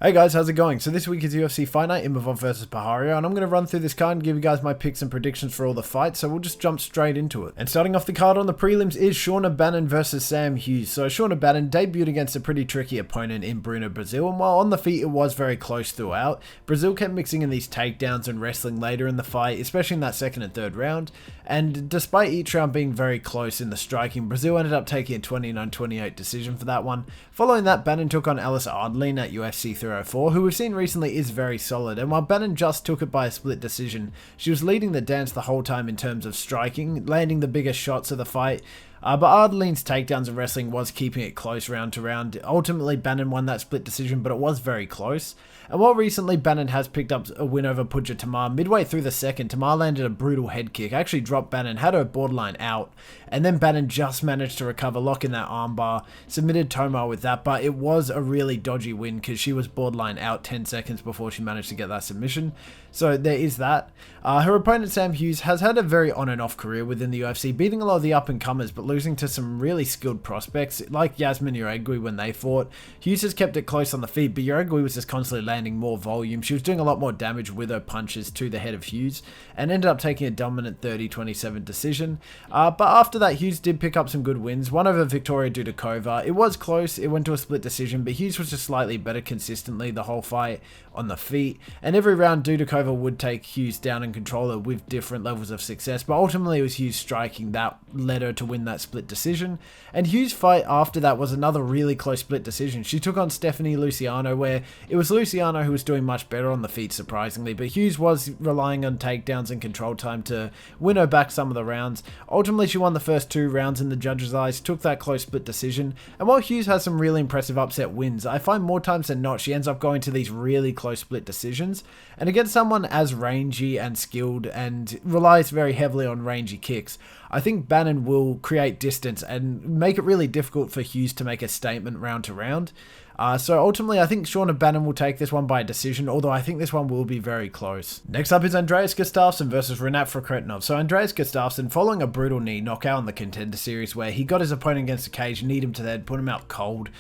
Hey guys, how's it going? So this week is UFC Fight Night Imavov versus Borralho, and I'm going to run through this card and give you guys my picks and predictions for all the fights, so we'll just jump straight into it. And starting off the card on the prelims is Shauna Bannon versus Sam Hughes. So Shauna Bannon debuted against a pretty tricky opponent in Bruno, Brazil, and while on the feet it was very close throughout, Brazil kept mixing in these takedowns and wrestling later in the fight, especially in that second and third round, and despite each round being very close in the striking, Brazil ended up taking a 29-28 decision for that one. Following that, Bannon took on Nassourdine at UFC 304, who we've seen recently is very solid, and while Bannon just took it by a split decision, she was leading the dance the whole time in terms of striking, landing the biggest shots of the fight. But Ardeline's takedowns and wrestling was keeping it close round to round. Ultimately, Bannon won that split decision, but it was very close. And while recently Bannon has picked up a win over Puja Tamar, midway through the second, Tamar landed a brutal head kick, actually dropped Bannon, had her borderline out, and then Bannon just managed to recover, locking that armbar, submitted Tamar with that, but it was a really dodgy win because she was borderline out 10 seconds before she managed to get that submission. So there is that. Her opponent Sam Hughes has had a very on and off career within the UFC, beating a lot of the up and comers, but losing to some really skilled prospects like Yasmin Uriagui when they fought. Hughes has kept it close on the feet, but Uriagui was just constantly landing more volume. She was doing a lot more damage with her punches to the head of Hughes and ended up taking a dominant 30-27 decision. But after that, Hughes did pick up some good wins, one over Victoria Dudakova. It was close, it went to a split decision, but Hughes was just slightly better consistently the whole fight on the feet, and every round Dudakova would take Hughes down and control her with different levels of success, but ultimately it was Hughes striking that led her to win that split decision. And Hughes' fight after that was another really close split decision. She took on Stephanie Luciano, where it was Luciano who was doing much better on the feet surprisingly, but Hughes was relying on takedowns and control time to win her back some of the rounds. Ultimately she won the first two rounds in the judges' eyes, took that close split decision, and while Hughes has some really impressive upset wins, I find more times than not she ends up going to these really close split decisions, and against someone as rangy and skilled and relies very heavily on rangy kicks, I think Bannon will create distance and make it really difficult for Hughes to make a statement round to round. So ultimately, I think Shauna Bannon will take this one by a decision, although I think this one will be very close. Next up is Andreas Gustafsson versus Rinat Fakhretdinov. So Andreas Gustafsson, following a brutal knee knockout in the Contender Series where he got his opponent against the cage, kneed him to the head, put him out cold,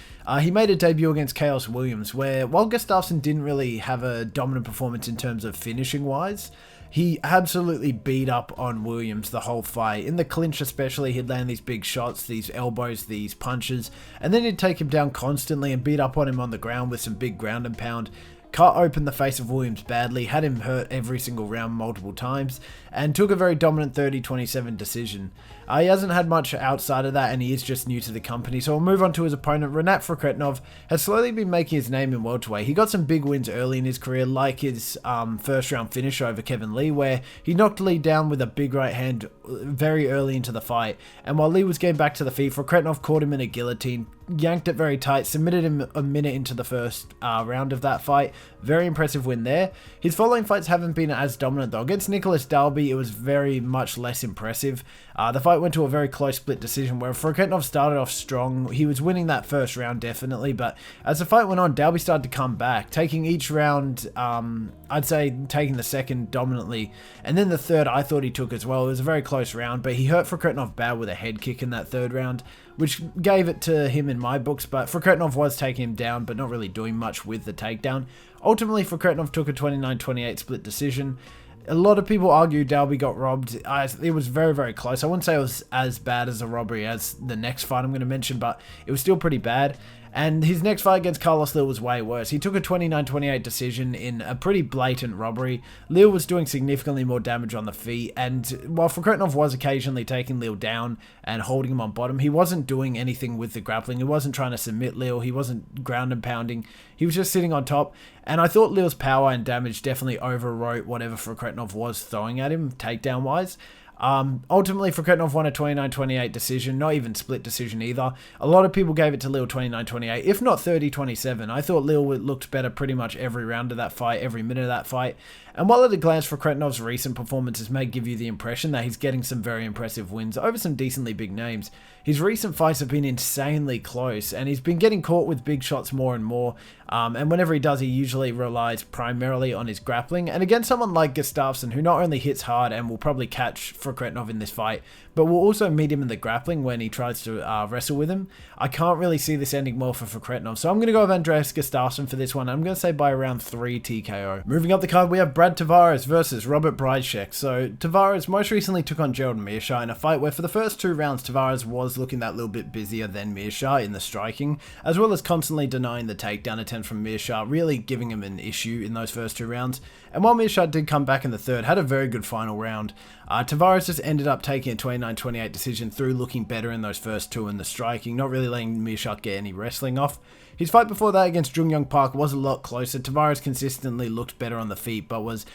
he made a debut against Chaos Williams, where while Gustafsson didn't really have a dominant performance in terms of finishing wise, he absolutely beat up on Williams the whole fight. In the clinch especially, he'd land these big shots, these elbows, these punches, and then he'd take him down constantly and beat up on him on the ground with some big ground and pound. Cut open the face of Williams badly, had him hurt every single round multiple times, and took a very dominant 30-27 decision. He hasn't had much outside of that, and he is just new to the company, so we'll move on to his opponent. Rinat Fakhretdinov has slowly been making his name in welterweight. He got some big wins early in his career, like his first round finish over Kevin Lee, where he knocked Lee down with a big right hand very early into the fight, and while Lee was getting back to the feet, Fakhretdinov caught him in a guillotine, yanked it very tight, submitted him a minute into the first round of that fight. Very impressive win there. His following fights haven't been as dominant though. Against Nicholas Dalby, it was very much less impressive. The fight went to a very close split decision where Fakhretdinov started off strong. He was winning that first round definitely, but as the fight went on, Dalby started to come back, taking each round, I'd say taking the second dominantly, and then the third I thought he took as well. It was a very close round, but he hurt Fakhretdinov bad with a head kick in that third round, which gave it to him in my books, but Fakhretdinov was taking him down, but not really doing much with the takedown. Ultimately, Fakhretdinov took a 29-28 split decision. A lot of people argue Dalby got robbed. It was very, very close. I wouldn't say it was as bad as a robbery as the next fight I'm going to mention, but it was still pretty bad. And his next fight against Carlos Lil was way worse. He took a 29-28 decision in a pretty blatant robbery. Lil was doing significantly more damage on the feet, and while Fakhretdinov was occasionally taking Lil down and holding him on bottom, he wasn't doing anything with the grappling. He wasn't trying to submit Lil. He wasn't ground and pounding. He was just sitting on top, and I thought Lil's power and damage definitely overwrote whatever Fakhretdinov was throwing at him, takedown-wise. Ultimately, Fakhretdinov won a 29-28 decision, not even split decision either. A lot of people gave it to Lil 29-28, if not 30-27. I thought Lil looked better pretty much every round of that fight, every minute of that fight. And while at a glance Fakhretdinov's recent performances may give you the impression that he's getting some very impressive wins over some decently big names, his recent fights have been insanely close, and he's been getting caught with big shots more and more. And whenever he does, he usually relies primarily on his grappling. And against someone like Gustafsson, who not only hits hard and will probably catch Fakhretdinov in this fight, but will also meet him in the grappling when he tries to wrestle with him. I can't really see this ending well for Fakhretdinov, so I'm going to go with Andreas Gustafsson for this one. I'm going to say by around 3 TKO. Moving up the card, we have Brad Tavares versus Robert Bryczek. So Tavares most recently took on Gerald Meerschaert in a fight where for the first 2 rounds, Tavares was looking that little bit busier than Meerschaert in the striking, as well as constantly denying the takedown attempt from Meerschaert, really giving him an issue in those first 2 rounds. And while Meerschaert did come back in the third, had a very good final round, Tavares just ended up taking a 29-28 decision through looking better in those first 2 in the striking, not really letting Meerschaert get any wrestling off. His fight before that against Jung Young Park was a lot closer. Tavares consistently looked better on the feet, but was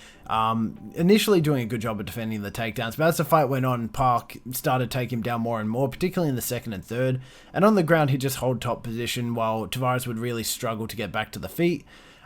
initially doing a good job of defending the takedowns. But as the fight went on, Park started taking him down more and more, particularly in the second and third. And on the ground, he'd just hold top position while Tavares would really struggle to get back to the feet.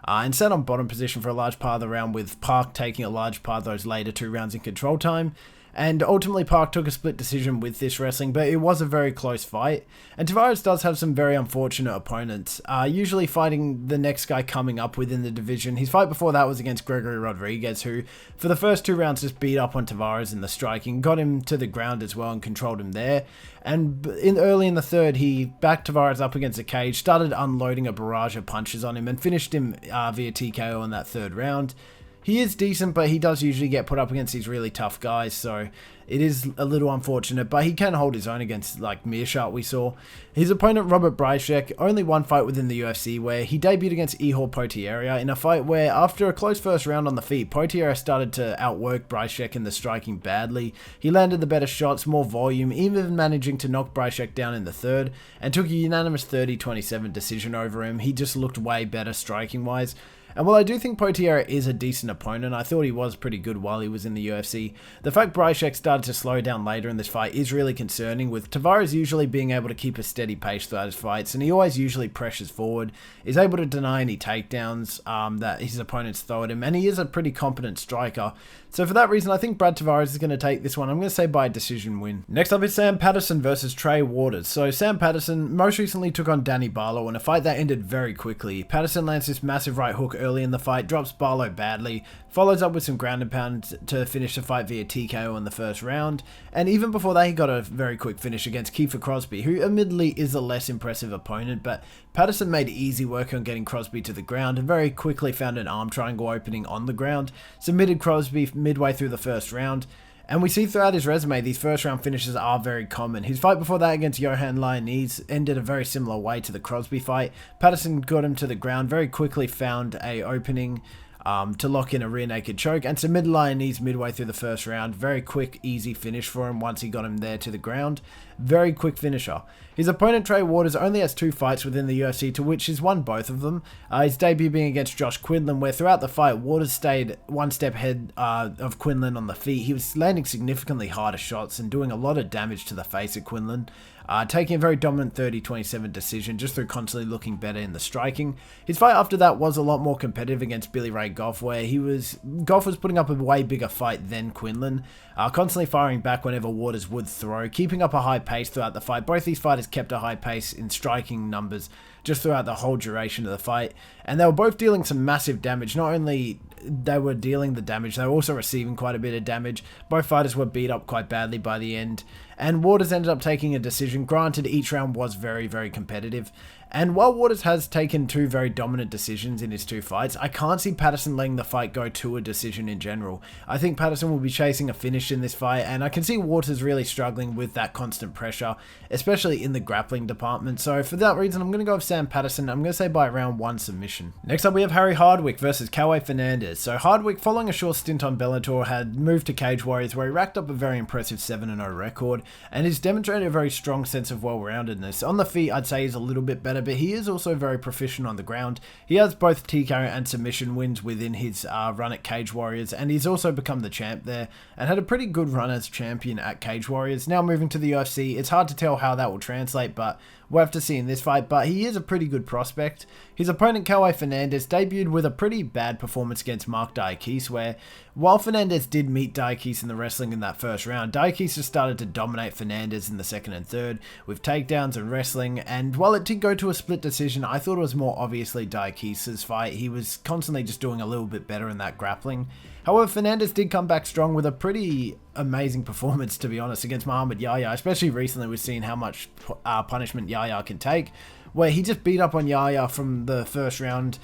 And sat on bottom position for a large part of the round, with Park taking a large part of those later 2 rounds in control time. And ultimately, Park took a split decision with this wrestling, but it was a very close fight. And Tavares does have some very unfortunate opponents, usually fighting the next guy coming up within the division. His fight before that was against Gregory Rodriguez, who for the first 2 rounds just beat up on Tavares in the striking, got him to the ground as well and controlled him there. And early in the third, he backed Tavares up against the cage, started unloading a barrage of punches on him, and finished him via TKO in that 3rd round. He is decent, but he does usually get put up against these really tough guys, so it is a little unfortunate, but he can hold his own against, like, Meerschaert we saw. His opponent, Robert Bryczek, only one fight within the UFC where he debuted against Ihor Potieria in a fight where, after a close first round on the feet, Potieria started to outwork Bryczek in the striking badly. He landed the better shots, more volume, even managing to knock Bryczek down in the third, and took a unanimous 30-27 decision over him. He just looked way better striking-wise. And while I do think Potieria is a decent opponent, I thought he was pretty good while he was in the UFC, the fact Bryczek started to slow down later in this fight is really concerning, with Tavares usually being able to keep a steady pace throughout his fights, and he always usually pressures forward, is able to deny any takedowns that his opponents throw at him, and he is a pretty competent striker. So for that reason, I think Brad Tavares is going to take this one. I'm going to say by decision win. Next up is Sam Patterson versus Trey Waters. So Sam Patterson most recently took on Danny Barlow in a fight that ended very quickly. Patterson lands this massive right hook early in the fight, drops Barlow badly, follows up with some ground and pound to finish the fight via TKO in the first round. And even before that, he got a very quick finish against Kiefer Crosby, who admittedly is a less impressive opponent, but Patterson made easy work on getting Crosby to the ground and very quickly found an arm triangle opening on the ground, submitted Crosby midway through the first round. And we see throughout his resume, these first round finishes are very common. His fight before that against Johan Lyonese ended a very similar way to the Crosby fight. Patterson got him to the ground, very quickly found a opening to lock in a rear naked choke, and submitted Lyonese midway through the first round. Very quick, easy finish for him once he got him there to the ground. Very quick finisher. His opponent, Trey Waters, only has 2 fights within the UFC, to which he's won both of them. His debut being against Josh Quinlan, where throughout the fight, Waters stayed one step ahead of Quinlan on the feet. He was landing significantly harder shots and doing a lot of damage to the face of Quinlan. Taking a very dominant 30-27 decision just through constantly looking better in the striking. His fight after that was a lot more competitive against Billy Ray Goff, where Goff was putting up a way bigger fight than Quinlan, constantly firing back whenever Waters would throw, keeping up a high pace throughout the fight. Both these fighters kept a high pace in striking numbers just throughout the whole duration of the fight, and they were both dealing some massive damage. Not only they were dealing the damage, they were also receiving quite a bit of damage. Both fighters were beat up quite badly by the end, and Waters ended up taking a decision. Granted, each round was very, very competitive, and while Waters has taken 2 very dominant decisions in his 2 fights, I can't see Patterson letting the fight go to a decision in general. I think Patterson will be chasing a finish in this fight, and I can see Waters really struggling with that constant pressure, especially in the grappling department. So for that reason, I'm going to go with Sam Patterson. I'm going to say by round 1 submission. Next up, we have Harry Hardwick versus Kaue Fernandez. So Hardwick, following a short stint on Bellator, had moved to Cage Warriors, where he racked up a very impressive 7-0 record, and he's demonstrated a very strong sense of well-roundedness. On the feet, I'd say he's a little bit better, but he is also very proficient on the ground. He has both TKO and submission wins within his run at Cage Warriors, and he's also become the champ there, and had a pretty good run as champion at Cage Warriors. Now moving to the UFC, it's hard to tell how that will translate, but we'll have to see in this fight, but he is a pretty good prospect. His opponent, Kaue Fernandez, debuted with a pretty bad performance against Mark Diakise, where while Fernandez did meet Diakise in the wrestling in that first round, Diakise just started to dominate Fernandez in the second and third with takedowns and wrestling, and while it did go to a split decision, I thought it was more obviously Diakise's fight. He was constantly just doing a little bit better in that grappling. However, Fernandez did come back strong with a pretty amazing performance, to be honest, against Muhammad Yahya. Especially recently, we've seen how much punishment Yahya can take, where he just beat up on Yahya from the first round.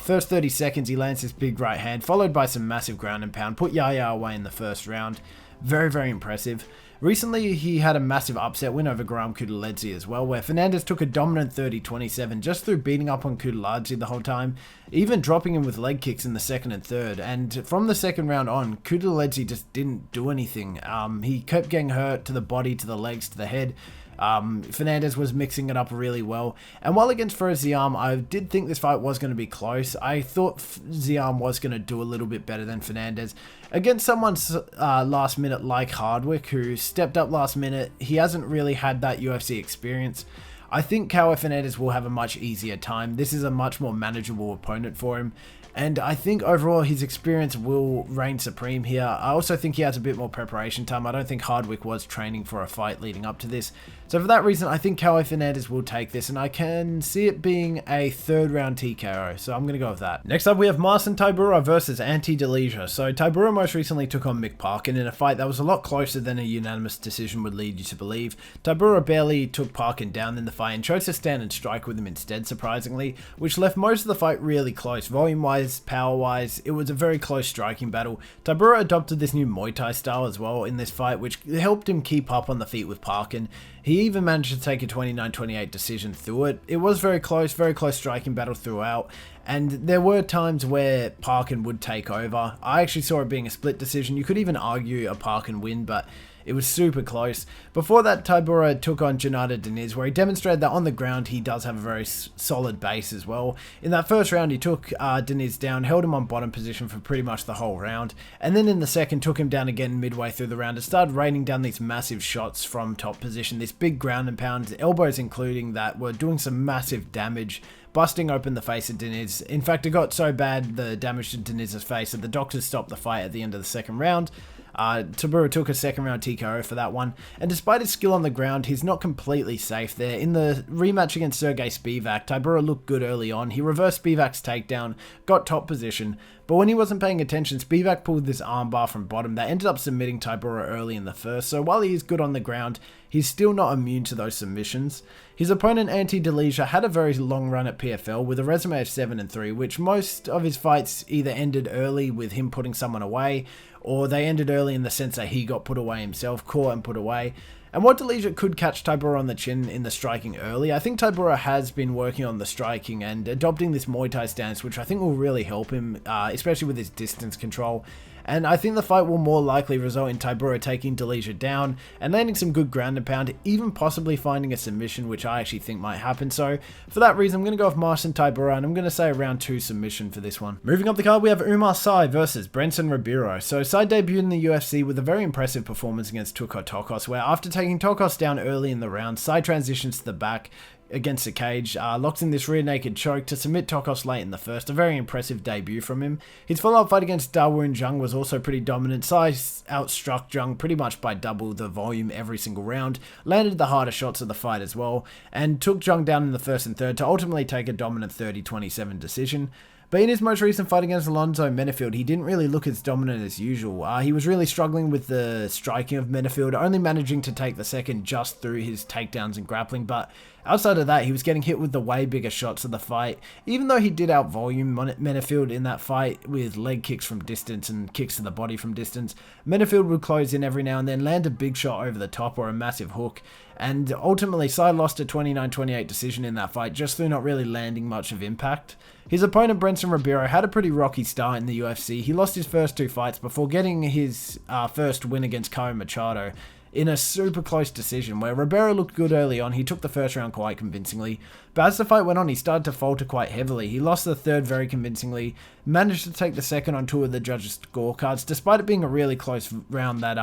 First 30 seconds, he lands this big right hand, followed by some massive ground and pound, put Yahya away in the first round. Very, very impressive. Recently, he had a massive upset win over Graham Kutulidze as well, where Fernandez took a dominant 30-27 just through beating up on Kutulidze the whole time, even dropping him with leg kicks in the second and third. And from the second round on, Kutulidze just didn't do anything. He kept getting hurt to the body, to the legs, to the head. Fernandez was mixing it up really well. And while against Ziam, I did think this fight was going to be close. I thought Ziam was going to do a little bit better than Fernandez. Against someone last minute like Hardwick, who stepped up last minute, he hasn't really had that UFC experience. I think Kaue Fernandez will have a much easier time. This is a much more manageable opponent for him. And I think overall his experience will reign supreme here. I also think he has a bit more preparation time. I don't think Hardwick was training for a fight leading up to this. So for that reason, I think Kaue Fernandez will take this, and I can see it being a third round TKO. So I'm going to go with that. Next up, we have Marcin Tybura versus Ante Delija. So Tybura most recently took on Mick Parkin in a fight that was a lot closer than a unanimous decision would lead you to believe. Tybura barely took Parkin down in the fight and chose to stand and strike with him instead, surprisingly, which left most of the fight really close. Volume-wise, power-wise, it was a very close striking battle. Tybura adopted this new Muay Thai style as well in this fight, which helped him keep up on the feet with Parkin. He even managed to take a 29-28 decision through it. It was very close striking battle throughout, and there were times where Parkin would take over. I actually saw it being a split decision. You could even argue a Parkin win, but it was super close. Before that, Tybura took on Denis, where he demonstrated that on the ground he does have a very solid base as well. In that first round, he took Denis down, held him on bottom position for pretty much the whole round, and then in the second, took him down again midway through the round and started raining down these massive shots from top position, this big ground and pound, elbows including, that were doing some massive damage, busting open the face of Denis. In fact, it got so bad, the damage to Denis' face, that the doctors stopped the fight at the end of the second round. Tybura took a second round TKO for that one, and despite his skill on the ground, he's not completely safe there. In the rematch against Sergey Spivak, Tybura looked good early on. He reversed Spivak's takedown, got top position, but when he wasn't paying attention, Spivak pulled this armbar from bottom that ended up submitting Tybura early in the first. So while he is good on the ground, he's still not immune to those submissions. His opponent Ante Delija had a very long run at PFL with a resume of 7-3, which most of his fights either ended early with him putting someone away, or they ended early in the sense that he got put away himself, caught and put away. And while Delija could catch Tybura on the chin in the striking early, I think Tybura has been working on the striking and adopting this Muay Thai stance, which I think will really help him, especially with his distance control. And I think the fight will more likely result in Tybura taking Delija down and landing some good ground and pound, even possibly finding a submission, which I actually think might happen. So for that reason, I'm going to go with Marcin Tybura, and I'm going to say a round 2 submission for this one. Moving up the card, we have Umar Sy versus Brenton Ribeiro. So Sy debuted in the UFC with a very impressive performance against Turco Tokos, where after taking Tokos down early in the round, Sy transitions to the back against the cage, locks in this rear naked choke to submit Tokos late in the first. A very impressive debut from him. His follow-up fight against Dawoon Jung was also pretty dominant. Sy outstruck Jung pretty much by double the volume every single round, landed the harder shots of the fight as well, and took Jung down in the first and third to ultimately take a dominant 30-27 decision. But in his most recent fight against Alonzo Menefield, he didn't really look as dominant as usual. He was really struggling with the striking of Menefield, only managing to take the second just through his takedowns and grappling. But outside of that, he was getting hit with the way bigger shots of the fight. Even though he did out-volume Menefield in that fight with leg kicks from distance and kicks to the body from distance, Menefield would close in every now and then, land a big shot over the top or a massive hook. And ultimately, Sy lost a 29-28 decision in that fight just through not really landing much of impact. His opponent, Brenton Ribeiro, had a pretty rocky start in the UFC. He lost his first 2 fights before getting his first win against Caio Machado in a super close decision, where Ribeiro looked good early on. He took the first round quite convincingly, but as the fight went on, he started to falter quite heavily. He lost the third very convincingly, managed to take the second on 2 of the judges' scorecards, despite it being a really close round that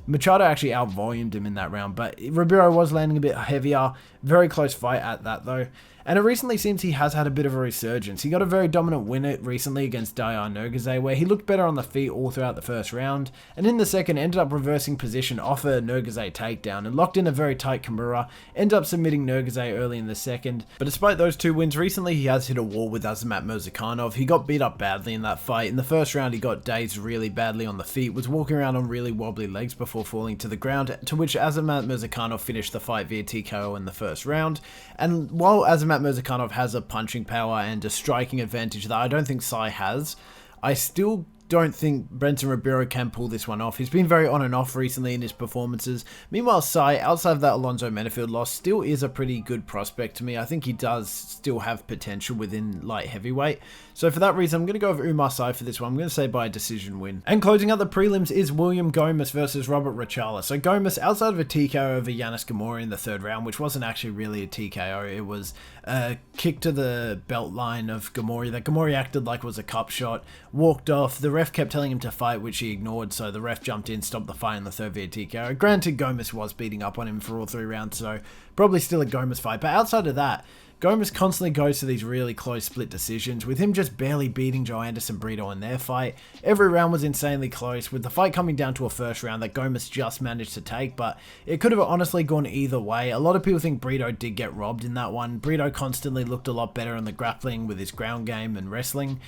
Machado actually out-volumed him in that round, but Ribeiro was landing a bit heavier. Very close fight at that though. And it recently seems he has had a bit of a resurgence. He got a very dominant win recently against Dayan Nergase, where he looked better on the feet all throughout the first round, and in the second ended up reversing position off a Nergase takedown and locked in a very tight Kimura, ended up submitting Nergase early in the second. But despite those two wins, recently he has hit a wall with Azamat Murzakanov. He got beat up badly in that fight. In the first round he got dazed really badly on the feet, was walking around on really wobbly legs before falling to the ground, to which Azamat Murzakanov finished the fight via TKO in the first round. And while Azamat Murzakanov has a punching power and a striking advantage that I don't think Sai has, I still don't think Brenton Ribeiro can pull this one off. He's been very on and off recently in his performances. Meanwhile, Sai, outside of that Alonzo Menafield loss, still is a pretty good prospect to me. I think he does still have potential within light heavyweight. So for that reason, I'm going to go over Umar Sai for this one. I'm going to say by a decision win. And closing out the prelims is William Gomis versus Robert Rachala. So Gomis, outside of a TKO over Yanis Gamora in the third round, which wasn't actually really a TKO, it was a kick to the belt line of Gamora that Gamora acted like was a cup shot, walked off. The ref kept telling him to fight, which he ignored, so the ref jumped in, stopped the fight in the third via TKO. Granted, Gomis was beating up on him for all 3 rounds, so probably still a Gomis fight. But outside of that, Gomis constantly goes to these really close split decisions, with him just barely beating Joe Anderson Brito in their fight. Every round was insanely close, with the fight coming down to a first round that Gomis just managed to take, but it could have honestly gone either way. A lot of people think Brito did get robbed in that one. Brito constantly looked a lot better in the grappling with his ground game and wrestling.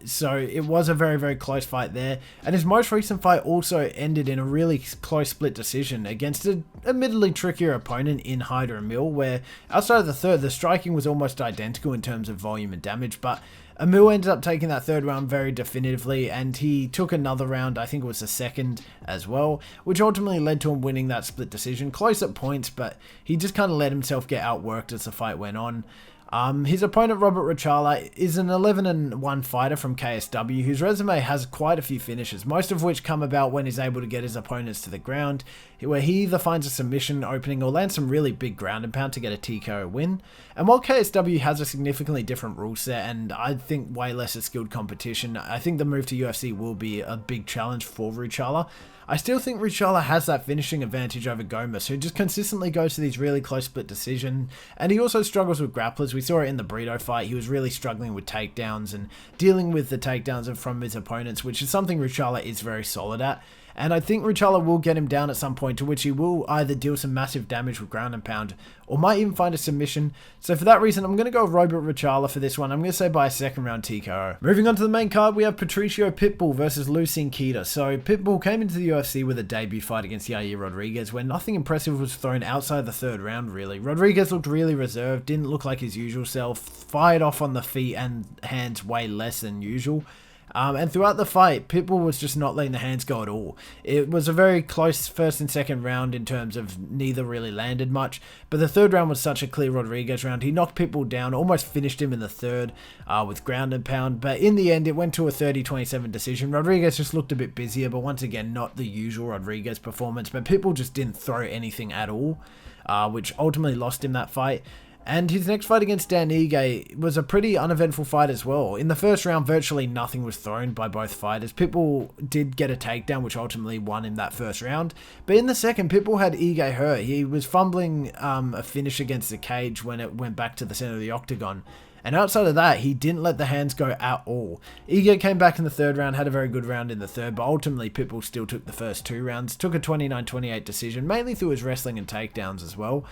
So it was a very, very close fight there. And his most recent fight also ended in a really close split decision against an admittedly trickier opponent in Hyder Emil, where outside of the third, the striking was almost identical in terms of volume and damage, but Emil ended up taking that third round very definitively, and he took another round, I think it was the second as well, which ultimately led to him winning that split decision. Close at points, but he just kind of let himself get outworked as the fight went on. His opponent, Robert Rachala, is an 11-1 fighter from KSW, whose resume has quite a few finishes, most of which come about when he's able to get his opponents to the ground, where he either finds a submission opening or lands some really big ground and pound to get a TKO win. And while KSW has a significantly different rule set and I think way less a skilled competition, I think the move to UFC will be a big challenge for Rachala. I still think Rachala has that finishing advantage over Gomis, who just consistently goes to these really close split decisions, and he also struggles with grapplers. We saw it in the Brito fight. He was really struggling with takedowns and dealing with the takedowns from his opponents, which is something Rachala is very solid at. And I think Rachala will get him down at some point, to which he will either deal some massive damage with ground and pound or might even find a submission. So for that reason, I'm going to go Robert Rachala for this one. I'm going to say by a second round TKO. Moving on to the main card, we have Patricio Pitbull versus Losene Keita. So Pitbull came into the UFC with a debut fight against Yair Rodriguez, where nothing impressive was thrown outside the third round, really. Rodriguez looked really reserved, didn't look like his usual self, fired off on the feet and hands way less than usual. And throughout the fight, Pitbull was just not letting the hands go at all. It was a very close first and second round in terms of neither really landed much, but the third round was such a clear Rodriguez round. He knocked Pitbull down, almost finished him in the third with ground and pound, but in the end it went to a 30-27 decision. Rodriguez just looked a bit busier, but once again not the usual Rodriguez performance, but Pitbull just didn't throw anything at all, which ultimately lost him that fight. And his next fight against Dan Ige was a pretty uneventful fight as well. In the first round, virtually nothing was thrown by both fighters. Pitbull did get a takedown, which ultimately won him that first round. But in the second, Pitbull had Ige hurt. He was fumbling a finish against the cage when it went back to the center of the octagon. And outside of that, he didn't let the hands go at all. Ige came back in the third round, had a very good round in the third, but ultimately Pitbull still took the first 2 rounds, took a 29-28 decision, mainly through his wrestling and takedowns as well.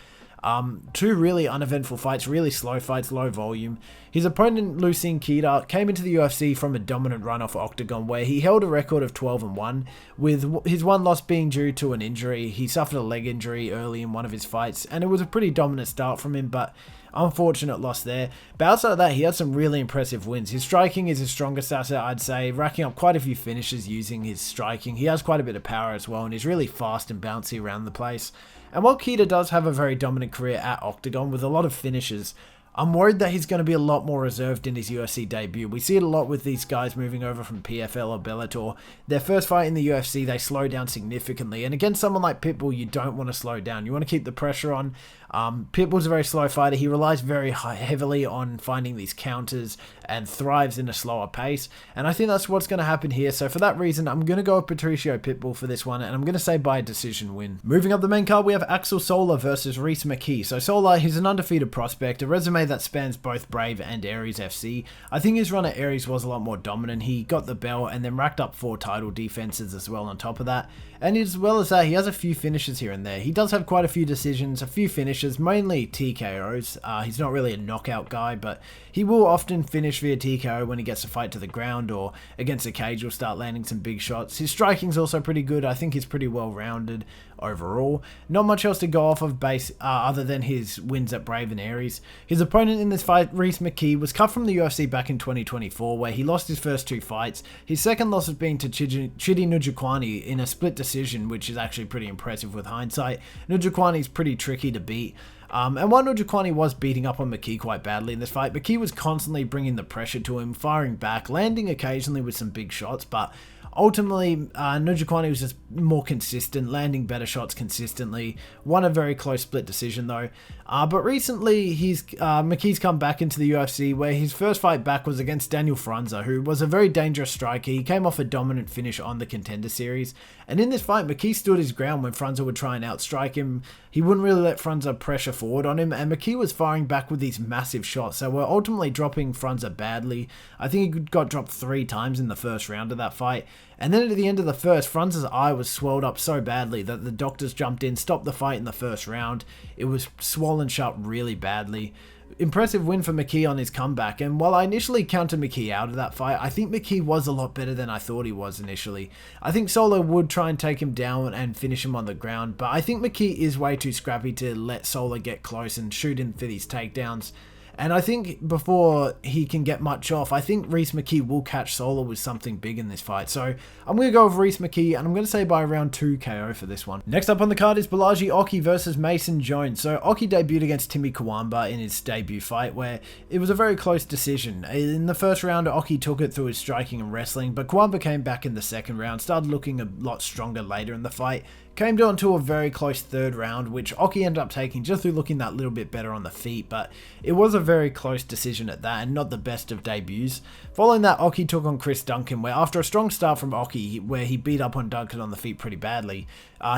2 really uneventful fights, really slow fights, low volume. His opponent, Losene Keita, came into the UFC from a dominant run off Octagon, where he held a record of 12-1, with his one loss being due to an injury. He suffered a leg injury early in one of his fights, and it was a pretty dominant start from him, but unfortunate loss there. But outside of that, he had some really impressive wins. His striking is his strongest asset, I'd say, racking up quite a few finishes using his striking. He has quite a bit of power as well, and he's really fast and bouncy around the place. And while Keita does have a very dominant career at Octagon with a lot of finishes, I'm worried that he's going to be a lot more reserved in his UFC debut. We see it a lot with these guys moving over from PFL or Bellator. Their first fight in the UFC, they slow down significantly. And against someone like Pitbull, you don't want to slow down. You want to keep the pressure on. Pitbull's a very slow fighter. He relies very heavily on finding these counters and thrives in a slower pace. And I think that's what's going to happen here. So for that reason, I'm going to go with Patricio Pitbull for this one. And I'm going to say by decision win. Moving up the main card, we have Axel Sola versus Rhys McKee. So Sola, he's an undefeated prospect, a resume that spans both Brave and Aries FC. I think his run at Aries was a lot more dominant. He got the belt and then racked up 4 title defenses as well on top of that. And as well as that, he has a few finishes here and there. He does have quite a few decisions, a few finishes, mainly TKOs. He's not really a knockout guy, but he will often finish via TKO when he gets a fight to the ground or against a cage. He'll start landing some big shots. His striking's also pretty good. I think he's pretty well-rounded overall. Not much else to go off of base other than his wins at Brave and Aries. His opponent in this fight, Rhys McKee, was cut from the UFC back in 2024, where he lost his first 2 fights. His second loss has been to Chidi Njokuani in a split decision, which is actually pretty impressive with hindsight. Njokuani's pretty tricky to beat. And while Njokuani was beating up on McKee quite badly in this fight, McKee was constantly bringing the pressure to him, firing back, landing occasionally with some big shots, but ultimately, Njokuani was just more consistent, landing better shots consistently. Won a very close split decision though. But recently, McKee's come back into the UFC, where his first fight back was against Daniel Frunze, who was a very dangerous striker. He came off a dominant finish on the Contender Series. And in this fight, McKee stood his ground when Frunze would try and outstrike him. He wouldn't really let Frunze pressure forward on him, and McKee was firing back with these massive shots, so we're ultimately dropping Frunze badly. I think he got dropped 3 times in the first round of that fight. And then at the end of the first, Frunze's eye was swelled up so badly that the doctors jumped in, stopped the fight in the first round. It was swollen shut really badly. Impressive win for McKee on his comeback, and while I initially counted McKee out of that fight, I think McKee was a lot better than I thought he was initially. I think Sola would try and take him down and finish him on the ground, but I think McKee is way too scrappy to let Sola get close and shoot him for these takedowns. And I think before he can get much off, I think Rhys McKee will catch Sola with something big in this fight. So I'm going to go with Rhys McKee, and I'm going to say by round 2 KO for this one. Next up on the card is Bolaji Oki versus Mason Jones. So Oki debuted against Timmy Kawamba in his debut fight, where it was a very close decision. In the first round, Oki took it through his striking and wrestling, but Kawamba came back in the second round, started looking a lot stronger later in the fight. Came down to a very close third round, which Oki ended up taking just through looking that little bit better on the feet, but it was a very close decision at that, and not the best of debuts. Following that, Oki took on Chris Duncan, where after a strong start from Oki, where he beat up on Duncan on the feet pretty badly,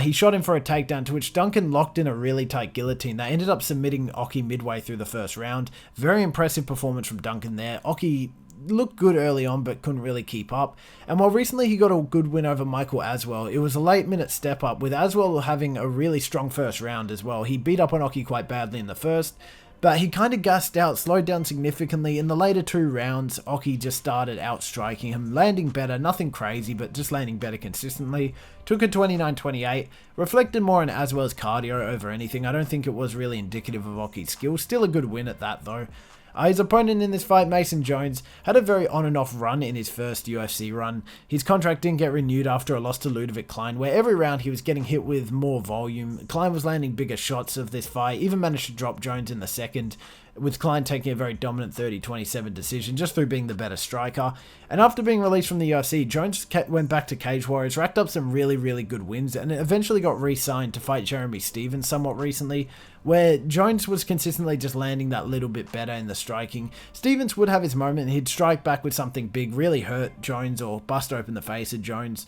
he shot him for a takedown, to which Duncan locked in a really tight guillotine that ended up submitting Oki midway through the first round. Very impressive performance from Duncan there. Oki looked good early on, but couldn't really keep up. And while recently he got a good win over Michael Aswell, it was a late minute step up, with Aswell having a really strong first round as well. He beat up on Oki quite badly in the first, but he kind of gassed out, slowed down significantly. In the later 2 rounds, Oki just started outstriking him, landing better, nothing crazy, but just landing better consistently. Took a 29-28, reflected more on Aswell's cardio over anything. I don't think it was really indicative of Oki's skill. Still a good win at that though. His opponent in this fight, Mason Jones, had a very on and off run in his first UFC run. His contract didn't get renewed after a loss to Ludovic Klein, where every round he was getting hit with more volume. Klein was landing bigger shots of this fight, even managed to drop Jones in the second, with Klein taking a very dominant 30-27 decision just through being the better striker. And after being released from the UFC, Jones went back to Cage Warriors, racked up some really, really good wins, and eventually got re-signed to fight Jeremy Stevens somewhat recently, where Jones was consistently just landing that little bit better in the striking. Stevens would have his moment, and he'd strike back with something big, really hurt Jones or bust open the face of Jones.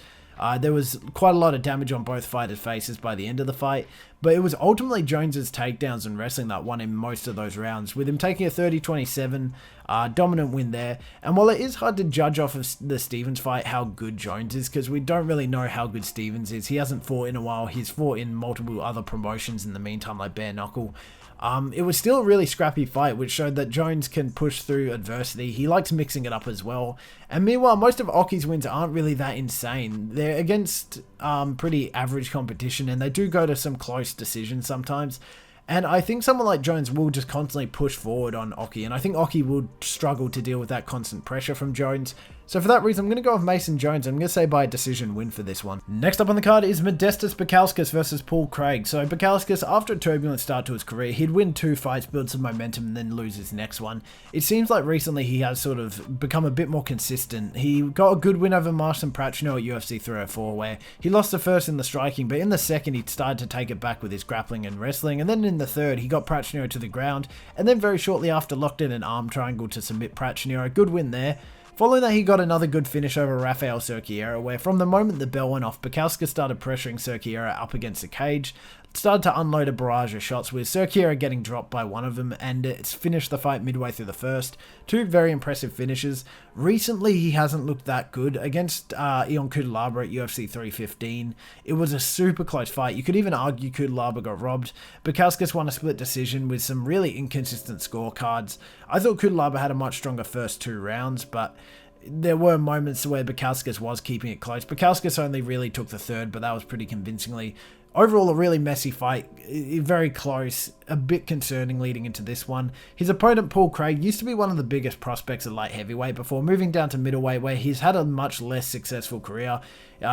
There was quite a lot of damage on both fighters' faces by the end of the fight, but it was ultimately Jones's takedowns and wrestling that won him most of those rounds, with him taking a 30-27 dominant win there. And while it is hard to judge off of the Stevens fight how good Jones is, because we don't really know how good Stevens is, he hasn't fought in a while, he's fought in multiple other promotions in the meantime, like bare knuckle. It was still a really scrappy fight, which showed that Jones can push through adversity. He likes mixing it up as well. And meanwhile, most of Oki's wins aren't really that insane. They're against pretty average competition, and they do go to some close decisions sometimes. And I think someone like Jones will just constantly push forward on Oki, and I think Oki will struggle to deal with that constant pressure from Jones. So for that reason, I'm going to go with Mason Jones. I'm going to say by decision win for this one. Next up on the card is Modestas Bukauskas versus Paul Craig. So Bukauskas, after a turbulent start to his career, he'd win 2 fights, build some momentum, and then lose his next one. It seems like recently he has sort of become a bit more consistent. He got a good win over Marcin Patricio at UFC 304, where he lost the first in the striking, but in the second he started to take it back with his grappling and wrestling, and then in the third he got Patricio to the ground, and then very shortly after locked in an arm triangle to submit Patricio. Good win there. Following that, he got another good finish over Rafael Cerqueira, where from the moment the bell went off, Bukauskas started pressuring Cerqueira up against the cage, started to unload a barrage of shots, with Cerqueira getting dropped by one of them, and it's finished the fight midway through the first. 2 very impressive finishes. Recently, he hasn't looked that good. Against Ion Cutelaba at UFC 315, it was a super close fight. You could even argue Cutelaba got robbed. Bukauskas won a split decision with some really inconsistent scorecards. I thought Cutelaba had a much stronger first 2 rounds, but there were moments where Bukauskas was keeping it close. Bukauskas only really took the third, but that was pretty convincingly. Overall, a really messy fight, very close, a bit concerning leading into this one. His opponent, Paul Craig, used to be one of the biggest prospects at light heavyweight before moving down to middleweight, where he's had a much less successful career.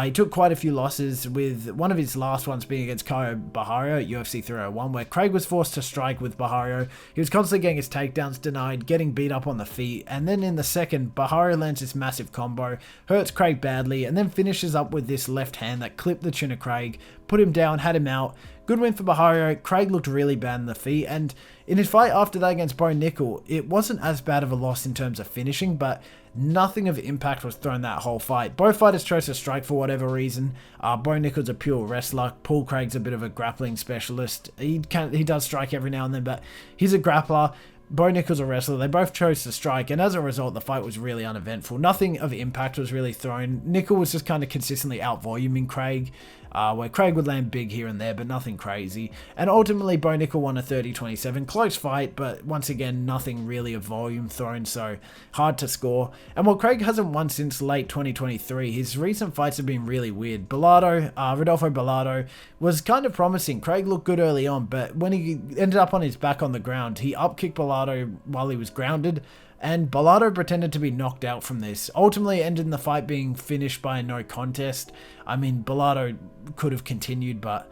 He took quite a few losses, with one of his last ones being against Caio Borralho at UFC 301, where Craig was forced to strike with Borralho. He was constantly getting his takedowns denied, getting beat up on the feet, and then in the second, Borralho lands this massive combo, hurts Craig badly, and then finishes up with this left hand that clipped the chin of Craig, put him down, had him out. Good win for Borralho. Craig looked really bad in the feet, and in his fight after that against Bo Nickel, it wasn't as bad of a loss in terms of finishing, but nothing of impact was thrown that whole fight. Both fighters chose to strike for whatever reason. Bo Nickel's a pure wrestler. Paul Craig's a bit of a grappling specialist. He does strike every now and then, but he's a grappler. Bo Nickel's a wrestler. They both chose to strike, and as a result, the fight was really uneventful. Nothing of impact was really thrown. Nickel was just kind of consistently out-voluming Craig, where Craig would land big here and there, but nothing crazy. And ultimately, Bo Nickel won a 30-27. Close fight, but once again, nothing really of volume thrown, so hard to score. And while Craig hasn't won since late 2023, his recent fights have been really weird. Rodolfo Bolado was kind of promising. Craig looked good early on, but when he ended up on his back on the ground, he upkicked Bolado while he was grounded, and Bolado pretended to be knocked out from this. Ultimately ended in the fight being finished by a no contest. I mean, Bolado could have continued, but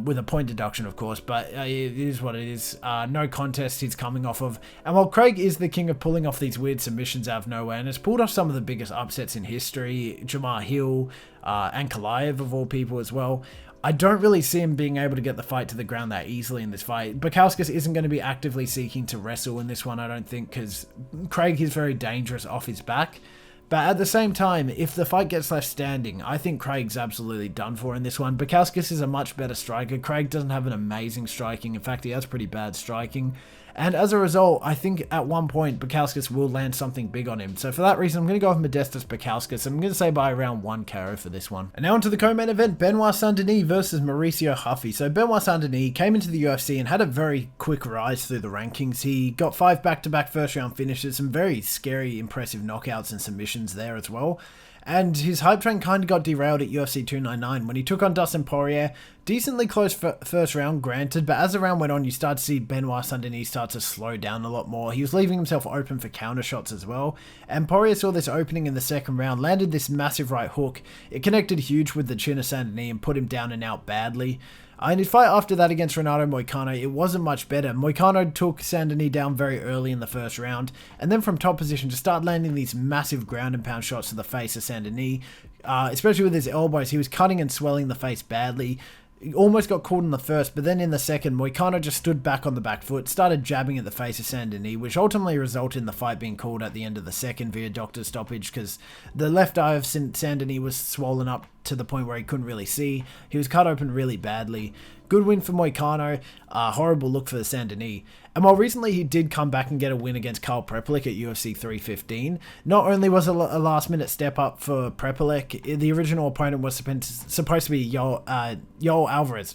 with a point deduction, of course, but it is what it is. No contest he's coming off of. And while Craig is the king of pulling off these weird submissions out of nowhere, and has pulled off some of the biggest upsets in history, Jamar Hill, and Kalaev of all people as well, I don't really see him being able to get the fight to the ground that easily in this fight. Bukauskas isn't going to be actively seeking to wrestle in this one, I don't think, because Craig is very dangerous off his back. But at the same time, if the fight gets left standing, I think Craig's absolutely done for in this one. Bukauskas is a much better striker. Craig doesn't have an amazing striking. In fact, he has pretty bad striking. And as a result, I think at one point, Bukauskas will land something big on him. So for that reason, I'm going to go with Modestas Bukauskas. I'm going to say by around 1 KO for this one. And now onto the co-main event, Benoit Saint-Denis versus Mauricio Ruffy. So Benoit Saint-Denis came into the UFC and had a very quick rise through the rankings. He got 5 back-to-back first-round finishes, some very scary, impressive knockouts and submissions there as well. And his hype train kind of got derailed at UFC 299 when he took on Dustin Poirier. Decently close first round, granted, but as the round went on, you start to see Benoit Saint-Denis start to slow down a lot more. He was leaving himself open for counter shots as well. And Poirier saw this opening in the second round, landed this massive right hook. It connected huge with the chin of Saint-Denis and put him down and out badly. In his fight after that against Renato Moicano, it wasn't much better. Moicano took Saint-Denis down very early in the first round, and then from top position to start landing these massive ground and pound shots to the face of Saint-Denis. Especially with his elbows, he was cutting and swelling the face badly. He almost got caught in the first, but then in the second, Moicano just stood back on the back foot, started jabbing at the face of Saint-Denis, which ultimately resulted in the fight being called at the end of the second via doctor's stoppage, because the left eye of Saint-Denis was swollen up to the point where he couldn't really see. He was cut open really badly. Good win for Moicano, horrible look for the Saint-Denis. And while recently he did come back and get a win against Karl Prepelic at UFC 315, not only was it a last-minute step up for Prepelic, the original opponent was supposed to be Yoel Alvarez,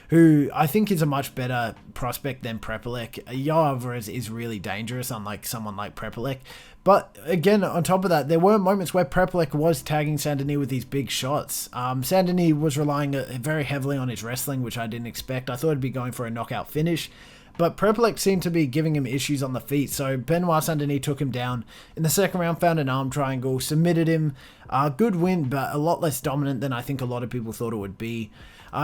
who I think is a much better prospect than Prepelic. Yoel Alvarez is really dangerous, unlike someone like Prepelic. But again, on top of that, there were moments where Prepelec was tagging Saint-Denis with these big shots. Saint-Denis was relying very heavily on his wrestling, which I didn't expect. I thought he'd be going for a knockout finish. But Prepelec seemed to be giving him issues on the feet, so Benoit Saint-Denis took him down. In the second round, found an arm triangle, submitted him. Good win, but a lot less dominant than I think a lot of people thought it would be.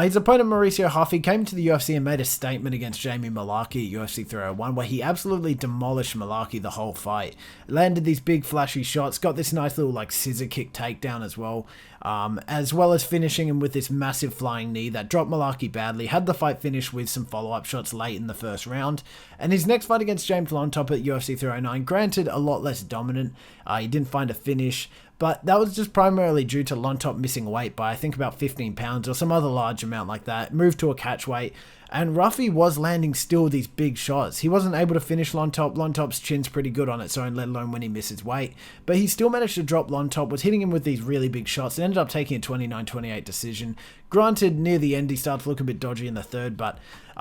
His opponent, Mauricio Ruffy, came to the UFC and made a statement against Jamie Mullarkey at UFC 301, where he absolutely demolished Mullarkey the whole fight. Landed these big flashy shots, got this nice little like scissor kick takedown as well as finishing him with this massive flying knee that dropped Mullarkey badly, had the fight finished with some follow-up shots late in the first round. And his next fight against James Lontop at UFC 309, granted a lot less dominant, he didn't find a finish, but that was just primarily due to Lontop missing weight by I think about 15 pounds or some other large amount like that, moved to a catch weight. And Ruffy was landing still these big shots. He wasn't able to finish Lontop. Lontop's chin's pretty good on its own, let alone when he misses weight. But he still managed to drop Lontop, was hitting him with these really big shots, and ended up taking a 29-28 decision. Granted, near the end, he started to look a bit dodgy in the third, but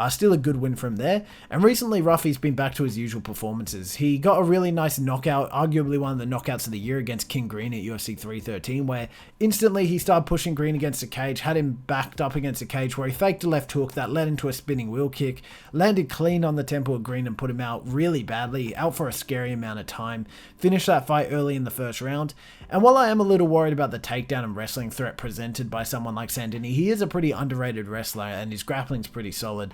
still a good win from there. And recently, Ruffy's been back to his usual performances. He got a really nice knockout, arguably one of the knockouts of the year against King Green at UFC 313, where instantly he started pushing Green against the cage, had him backed up against the cage, where he faked a left hook that led into a spinning wheel kick, landed clean on the temple of Green and put him out really badly, out for a scary amount of time, finished that fight early in the first round. And while I am a little worried about the takedown and wrestling threat presented by someone like Saint-Denis, he is a pretty underrated wrestler and his grappling's pretty solid.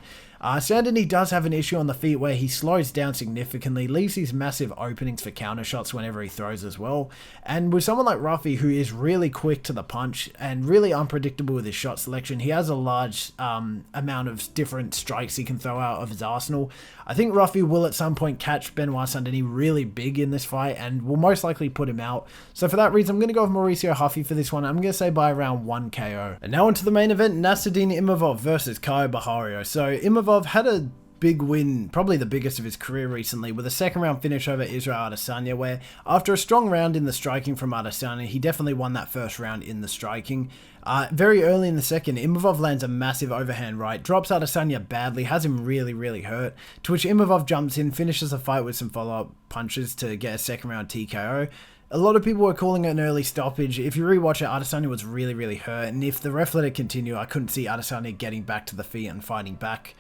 Saint-Denis does have an issue on the feet where he slows down significantly, leaves these massive openings for counter shots whenever he throws as well. And with someone like Ruffy, who is really quick to the punch and really unpredictable with his shot selection, he has a large amount of different strikes he can throw out of his arsenal. I think Ruffy will at some point catch Benoit Saint-Denis really big in this fight and will most likely put him out. So for that reason, I'm going to go with Mauricio Ruffy for this one. I'm going to say by around 1 KO. And now onto the main event, Nassourdine Imavov versus Caio Borralho. So Imavov had a big win, probably the biggest of his career recently, with a second round finish over Israel Adesanya, where after a strong round in the striking from Adesanya, he definitely won that first round in the striking. Very early in the second, Imavov lands a massive overhand right, drops Adesanya badly, has him really hurt, to which Imavov jumps in, finishes the fight with some follow-up punches to get a second round TKO. A lot of people were calling it an early stoppage. If you rewatch it, Adesanya was really hurt, and if the ref let it continue, I couldn't see Adesanya getting back to the feet and fighting back.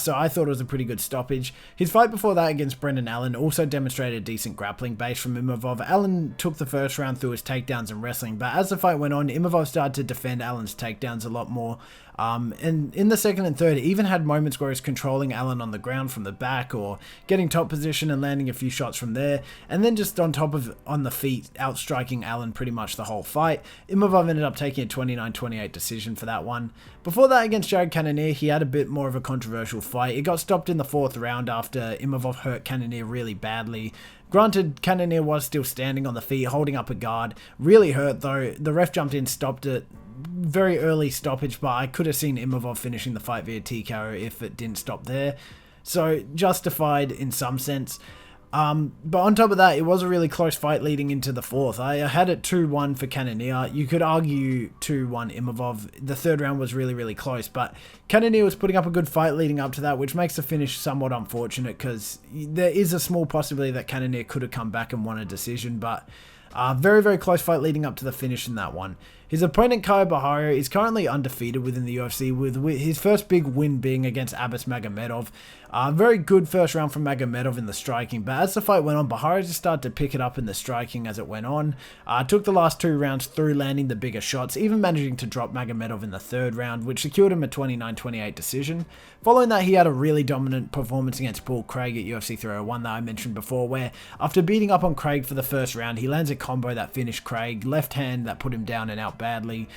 So I thought it was a pretty good stoppage. His fight before that against Brendan Allen also demonstrated a decent grappling base from Imavov. Allen took the first round through his takedowns and wrestling, but as the fight went on, Imavov started to defend Allen's takedowns a lot more. And in the second and third, he even had moments where he's controlling Allen on the ground from the back or getting top position and landing a few shots from there. And then just on the feet, outstriking Allen pretty much the whole fight. Imavov ended up taking a 29-28 decision for that one. Before that, against Jared Cannonier, he had a bit more of a controversial fight. It got stopped in the fourth round after Imavov hurt Cannonier really badly. Granted, Cannonier was still standing on the feet, holding up a guard. Really hurt though. The ref jumped in, stopped it. Very early stoppage, but I could have seen Imavov finishing the fight via TKO if it didn't stop there. So, justified in some sense. But on top of that, it was a really close fight leading into the fourth. I had it 2-1 for Cannonier. You could argue 2-1 Imavov. The third round was really close, but Cannonier was putting up a good fight leading up to that, which makes the finish somewhat unfortunate because there is a small possibility that Cannonier could have come back and won a decision, but very close fight leading up to the finish in that one. His opponent, Caio Borralho, is currently undefeated within the UFC, with his first big win being against Abus Magomedov. Very good first round from Magomedov in the striking, but as the fight went on, Borralho just started to pick it up in the striking as it went on. Took the last 2 rounds through, landing the bigger shots, even managing to drop Magomedov in the third round, which secured him a 29-28 decision. Following that, he had a really dominant performance against Paul Craig at UFC 301 that I mentioned before, where after beating up on Craig for the first round, he lands a combo that finished Craig, left hand that put him down and out badly.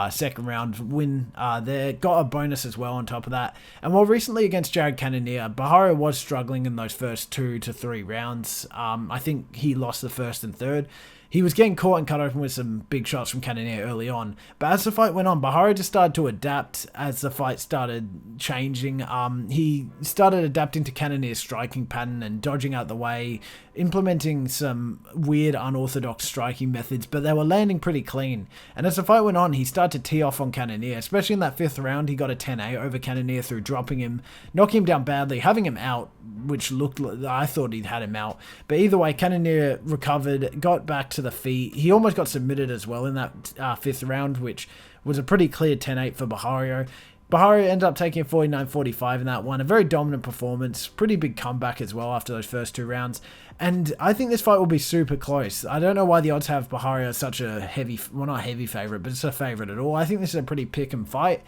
Second round win there, got a bonus as well on top of that. And while recently against Jared Cannonier, Borralho was struggling in those first 2 to 3 rounds. I think he lost the first and third. He was getting caught and cut open with some big shots from Cannonier early on. But as the fight went on, Borralho just started to adapt as the fight started changing. He started adapting to Cannonier's striking pattern and dodging out the way, implementing some weird unorthodox striking methods, but they were landing pretty clean. And as the fight went on, he started to tee off on Cannonier, especially in that 5th round. He got a 10-8 over Cannonier through dropping him, knocking him down badly, having him out, which looked like I thought he'd had him out. But either way, Cannonier recovered, got back to the feet. He almost got submitted as well in that 5th round, which was a pretty clear 10-8 for Borralho. Borralho ended up taking a 49-45 in that one. A very dominant performance. Pretty big comeback as well after those first 2 rounds. And I think this fight will be super close. I don't know why the odds have Borralho as such a heavy, well, not heavy favourite, but it's a favourite at all. I think this is a pretty pick-em fight.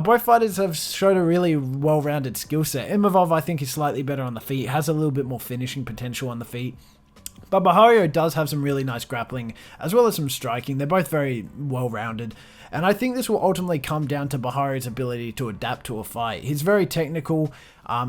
Both fighters have showed a really well-rounded skill set. Imavov, I think, is slightly better on the feet. Has a little bit more finishing potential on the feet. But Borralho does have some really nice grappling, as well as some striking. They're both very well-rounded. And I think this will ultimately come down to Borralho's ability to adapt to a fight. He's very technical.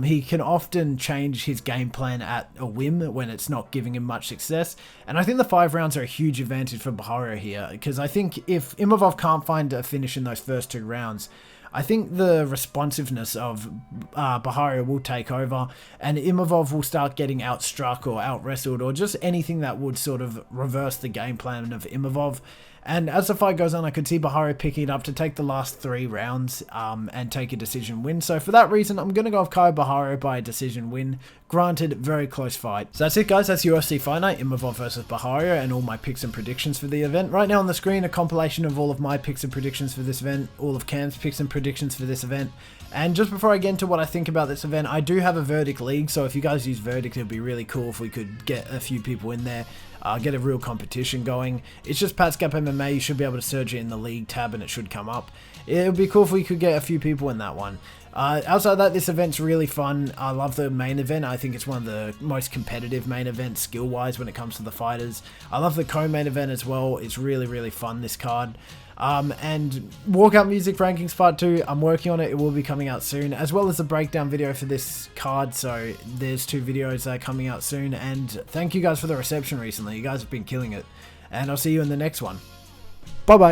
He can often change his game plan at a whim when it's not giving him much success. And I think the 5 rounds are a huge advantage for Borralho here, because I think if Imavov can't find a finish in those first 2 rounds, I think the responsiveness of Borralho will take over, and Imavov will start getting outstruck or out-wrestled, or just anything that would sort of reverse the game plan of Imavov. And as the fight goes on, I could see Borralho picking it up to take the last 3 rounds and take a decision win. So for that reason, I'm going to go with Caio Borralho by a decision win. Granted, very close fight. So that's it, guys. That's UFC Fight Night Imavov versus Borralho and all my picks and predictions for the event. Right now on the screen, a compilation of all of my picks and predictions for this event, all of Cam's picks and predictions for this event. And just before I get into what I think about this event, I do have a Verdict League, so if you guys use Verdict, it'd be really cool if we could get a few people in there. Get a real competition going. It's just Patscap MMA. You should be able to search it in the league tab and it should come up. It would be cool if we could get a few people in that one. Outside of that, this event's really fun. I love the main event. I think it's one of the most competitive main events skill-wise when it comes to the fighters. I love the co-main event as well. It's really, really fun, this card. And Walkout Music Rankings Part 2, I'm working on it. It will be coming out soon, as well as a breakdown video for this card. So there's 2 videos that are coming out soon. And thank you guys for the reception recently. You guys have been killing it. And I'll see you in the next one. Bye-bye.